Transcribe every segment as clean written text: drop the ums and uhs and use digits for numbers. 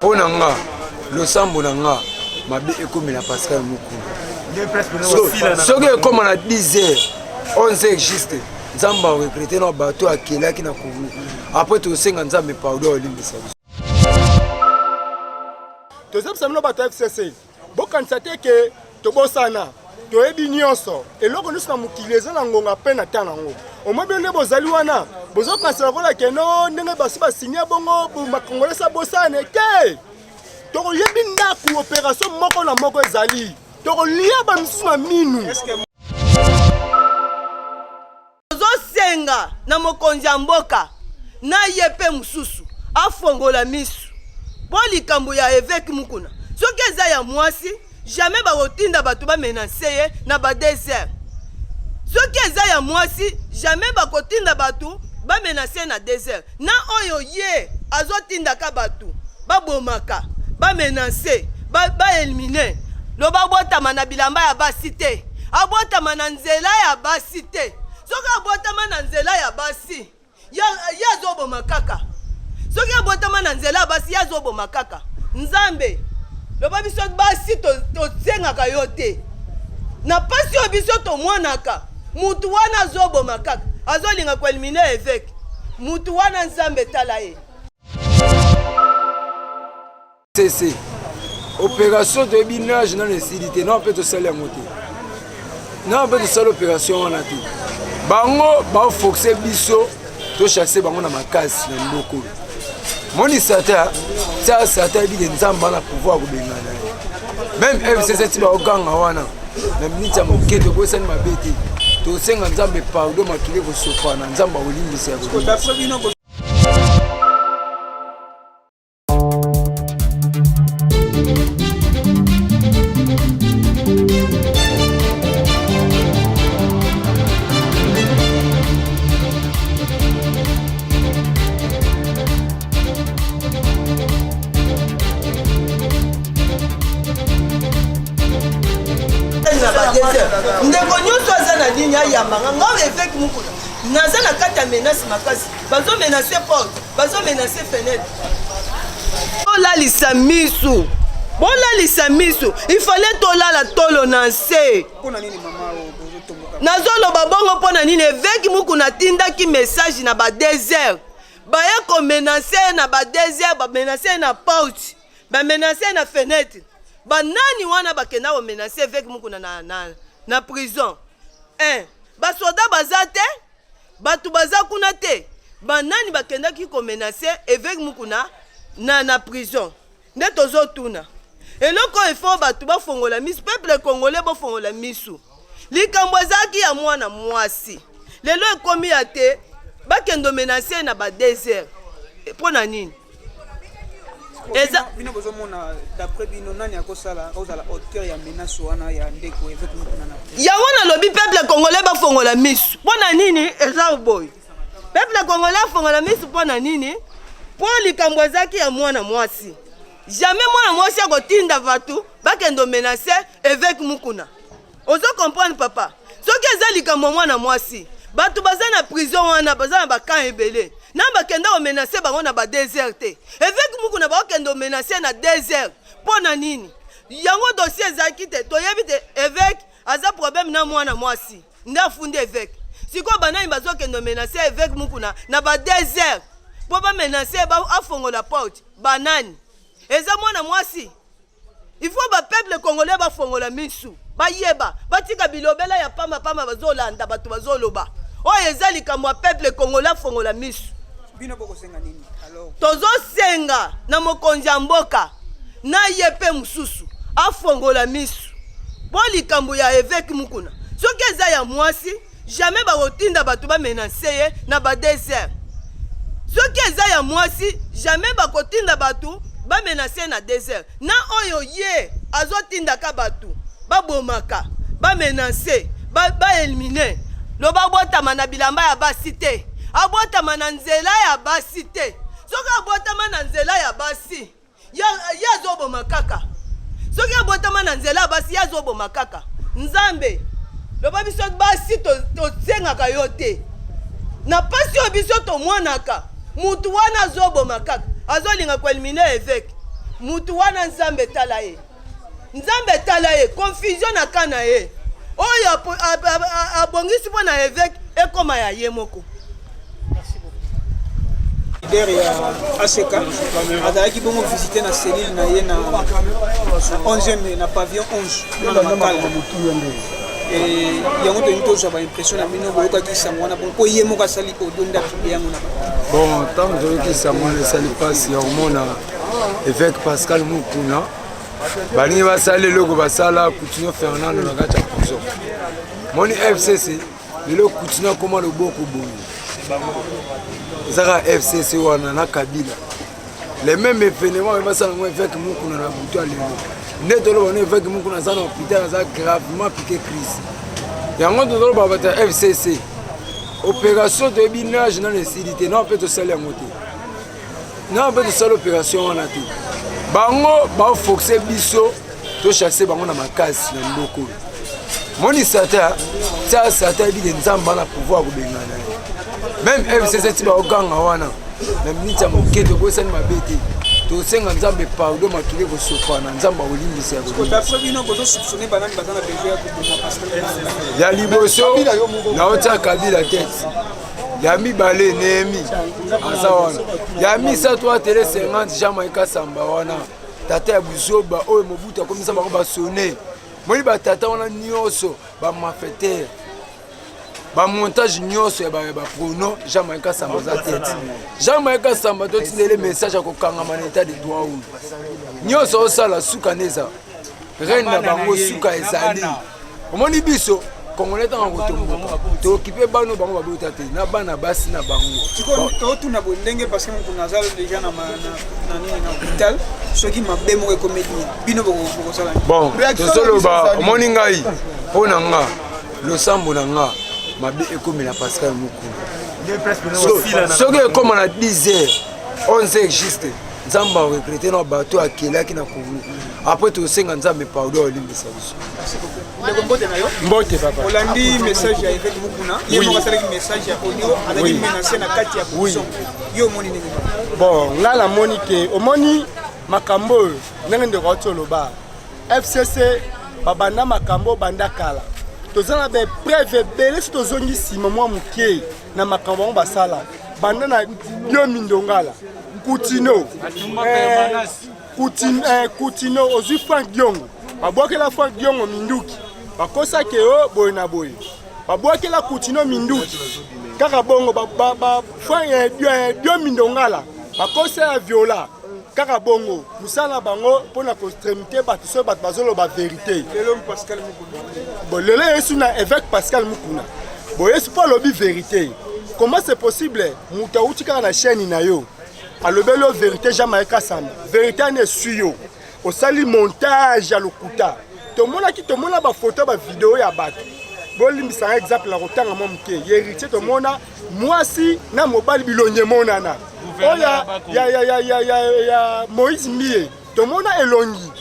Onanga, le sambo nanga, ma bi ekomi na Pascal Mukulu. Ce qui est comme on a 10 heures, 11 heures juste, Nzamba a recruté nos bateaux à Kéla qui n'a pas voulu. Après tout, c'est un Nzamba pardon au limite. Deuxième semaine, on va FCC. Bon, quand ça t'est que Tobosana, Toebi Nyonso, et là, nous sommes utilisés dans la peine à Tanango. On m'a donné vos alouana, vos autres cancereux là, que non, n'est pas signé bongo, pour ma congolais sa bossane, que tu y a une coopération, moko na moko ezali. Tu y a une sous minu. Senga na mokonzi ya mboka na yepe mususu afongola misu po likambo ya évêque Mukuna soki eza ya mwasi jamais bakotinda bato bamenase ye na badésert soki eza ya mwasi jamais bakotinda bato bamenase na désert na oyo ye azotindaka bato babomaka bamenase baelimine lo babotama na bilamba ya basi te abotama na nzela ya basi te soki abotama na nzela ya basi ya azoboma kaka soki abotama na nzela ya basi ya azoboma kaka nzambe loba biso basi tozengaka yo te na pasi oyo biso tomwanaka mutu wana azoboma kaka azolinga koelimine évêque mutu wana nzambe tala ye C'est opération de binage dans les cités non peut te saler à monter non peut te saler opération en atout bango ba foxé biso to chasser bango na makasi na mboko moni sata ça sata bi nzamba na pouvoir ko bengana même FCC ti ba oganga wana na minita moketo ko sani mabeti to senga nzambe pardon makile ko sofana nzamba olimbisa ko ndeko nyonso aza na ligne ayambanga ngao évêque Mukuna naza na kati ya menace makasi bazomenase porte bazomenase fenêtre bolalisa misu ifale tolala tolo na nse nazoloba bongo mpo na nini évêque Mukuna atindaki message na badésert baye komenase na badésert bamenase na porte bamenase na fenêtre banani wana bakenda komenase évêque Mukuna na prison basoda baza te bato baza kuna te banani bakendaki komenase évêque Mukuna na prison nde tozotuna eloko ifo bato bafongola misu peuple congolais bofongola misu likambo ezalaki ya mwana mwasi lelo ekomi ya te bakendo menase na badésert mpo na nini eza bino bozomona d'après bino nani akosala ozala auteur ya menace wana ya ndeko évêque Mukuna na yango nalobi peuple congolais bafongola misu mpo na nini eza boy peuple congolais afongola misu mpo na nini mpo likambo ezalaki ya mwana mwasi jamais mwana mwasi akotinda bato bakendo menase évêque Mukuna ozo comprendre papa soki eza likambo mwana mwasi bato baza na prison wana baza na bakan ebele na bakenda komenase bango na badésert te évêque Mukuna bakenda komenase na désert mpo na nini yango dossier ezalaki te toyebi te évêque aza problème na mwana mwasi nde afundi évêque sikoyo banani bazokenda komenase évêque Mukuna na badésert mpo bamenase afongola porte banani eza mwana mwasi il faut bapeuple congolais bafongola misu bayeba batika bilobela ya pamba bazolanda bato bazoloba oyo eza likambo ya peuple congolais afongola misu bino bokosenga nini alors tozosenga na mokonzi ya mboka na yepe mususu afongola misu po likambo ya évêque Mukuna soki eza ya mwasi jamais bakotinda bato bamenase ye na badésert soki eza ya mwasi jamais bakotinda bato bamenase na désert na oyo ye azotindaka bato babomaka bamenase baelimine lo babotama na bilamba ya basi te abotama na nzela ya basi te soki abotama na nzela ya basi ya azoboma kaka soki abotama na nzela ya basi ya azoboma kaka nzambe loba biso basi tozengaka yo te na pasi oyo biso tomwanaka mutu wana azoboma kaka azolinga koelimine évêque mutu wana nzambe tala ye. Nzambe tala ye, confusion na kana ye. Oyo abongisi pona évêque ekoma ya ye moko. Derrière ACK, azalaki bongo visiter na cellule na ye na 11e na pavillon 11 na Makala. Et yango to nito zaba impression na mino boyoka ki samwana bon ko ye moko asali ko donda pibe yango na. Bon, tant que ki samwana sali passe ya omona évêque Pascal Mukuna. Balingi basali loko basala Coutinho Fernando na kata prison. Moni FCC lelo Coutinho koma loboko boye. Zara FCC wana na Kabila. Les mêmes événements ils basala ngo évêque Mukuna na butu alelo. Neto lo bone évêque Mukuna za na hôpital za gravement piqué crise. Yango to lo bata FCC. Opération de binage dans les cités non peut to sala ngote. Non peut to sala opération wana te. Bango ba foxé biso to chasser bango na makasi na ndoko. Moni sata bi de nzamba na pouvoir ko bengana. Même FCC ti ba oganga wana. Na minita moketo ko sani mabete. To senga nzambe pardon makile ko sofana nzamba olimbisa ya ko. D'après bino bozo soupçonner banani bazana besoin ya ko Pascal. Ya liboso na ota Kabila tête. Ya mibale nemi asawana ya misa to tele 50 Jamaïca samba wana tata ya buzoba oyo mobuta komisa bango basone moni ba tata wana nyoso ba mafeter ba montage nyoso ya ba prono Jamaïca samba za tête Jamaïca samba to tindele message ko kanga maneta de droit ou nyoso osala suka neza reine na bango suka ezali omoni biso Congolais dans Rotombo. Tu occupé bano bango babota te na bana basi na bango. Tiko to tuna bondenge parce que mon nazal déjà na hôpital ceux qui m'a bémo comédie bino boko sala. Bon, to solo ba omoni ngai pona nga lo sambo na nga mabe ekomi na Pascal Mukuna. So que comme on a 10h 11h juste nzamba recruter na bato akelaki na Congo. Après tu senga nzambe pardon olimbisa biso. Mbote papa. Olandi message ya évêque Mukuna, yemo kasala message ya audio avec menacer na kati ya prison. Yo moni nini? Bon, là la monique, omoni makambo ndenge ndeko toloba. FCC babanda makambo banda kala. Tozana be preuve belé tozongi sima mwa muke na makambo basala. Banda na yo mindongala. Coutinho ozi Frank Diongo. Babwakela Frank Diongo minduki. Bakosa ke o boy na boy. Babwakela Coutinho minduki. Kaka bongo Frank Dio mindongala. Bakosa ya viola. Kaka bongo musala bango pona ko extrémité batu so batu bazolo ba vérité. Lelo Pascal Mukuna. Bon lelo yesu na évêque Pascal Mukuna. Bon yesu pas lobi vérité. Comment c'est possible? Muta utika na chaîne na yo. Alobelo vérité Jamaïca Samba. Vérité ne suyo. Au sali montage à l'okuta. Tout le monde qui te montre ba photo ba vidéo ya bato. Bolimbisa un exemple la rotanga momke. Héritier tout le monde moi si na mobile bilonye monana. Ya Moïse Mie. Tout le monde elongi.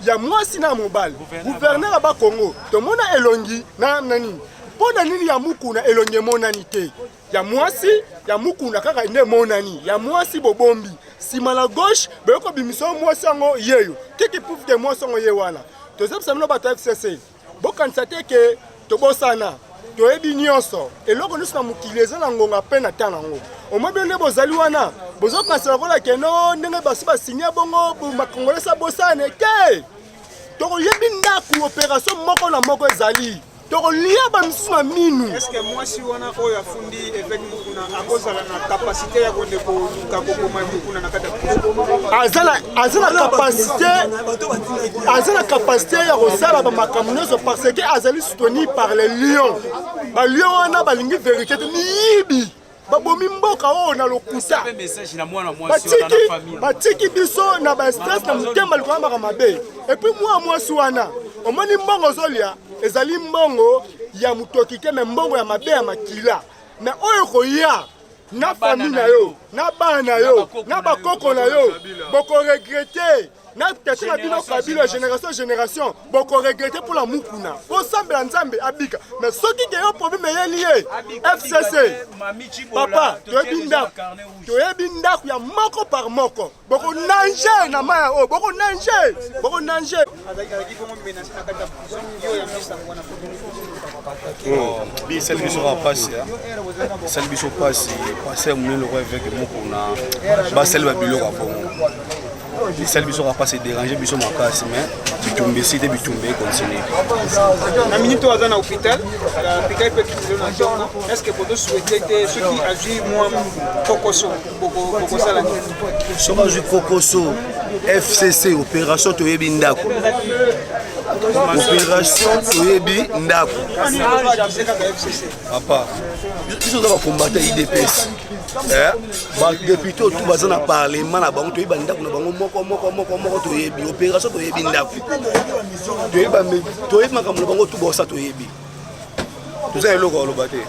Ya moi si na mobile. Gouverneur ba Congo. Tout le monde elongi na nani. Pona nini ya Mukuna elonye monani te. Ya mwasi ya Mukuna kaka ne monani ya mwasi bobombi sima la gauche beko bimiso mwasi ngo yeyo kiki pouf de mwasi ngo yewana to zep samno bata FCC bo kansate ke to bosana to ebi nyonso eloko nusu na mukileza na ngonga pena tana ngo omobende bozali wana bozo kansela kola keno ndenge basi basinya bongo makongolesa bosane ke to yebi ndaku opération moko na moko ezali Toko lia ba msuma minu. Est-ce que moi si wana oyo afundi évêque Mukuna akozala na capacité ya konde ko kakokoma Mukuna na kata. Azala capacité ya kosala ba makamnezo parce que azali soutenu par les lions. Ba lion wana balingi vérité ni yibi. Babomi mboka o na lokuta. Batiki biso na ba stress na mutemba liko maka mabe. Et puis moi suwana. Omoni mbongo zolia ezali mbongo ya mutoki ke mbongo ya mabe ya makila. Mais oyo koya na famille na yo, na bana yo, na bakoko na yo, boko regretter na tete na bino kabila génération boko regretter pour la mukuna bosambela nzambe abika mais soki ke yo problème eyeli ye FCC papa toyebi ndako ya moko par moko boko nanger na maya o boko nanger celle qui sera passée celle qui sera passée passer mon le avec mukuna ba celle ba bilo ka bongo celle qui sera passée déranger biso makasi mais bitumbe cité bitumbe continuer na minute oza na hôpital la piquet peut quitter na jongo est-ce que vous souhaitez que ceux qui agit moi kokoso boko sala ni so ba ju kokoso FCC opération toyebi ndako opération toyebi ndako papa biso za ba combattre IDPS ba député tout baza na parlement na bango toyebi ndako na bango moko toyebi opération toyebi ndako toyebi makambo na bango tout bosa toyebi toza eloko aloba te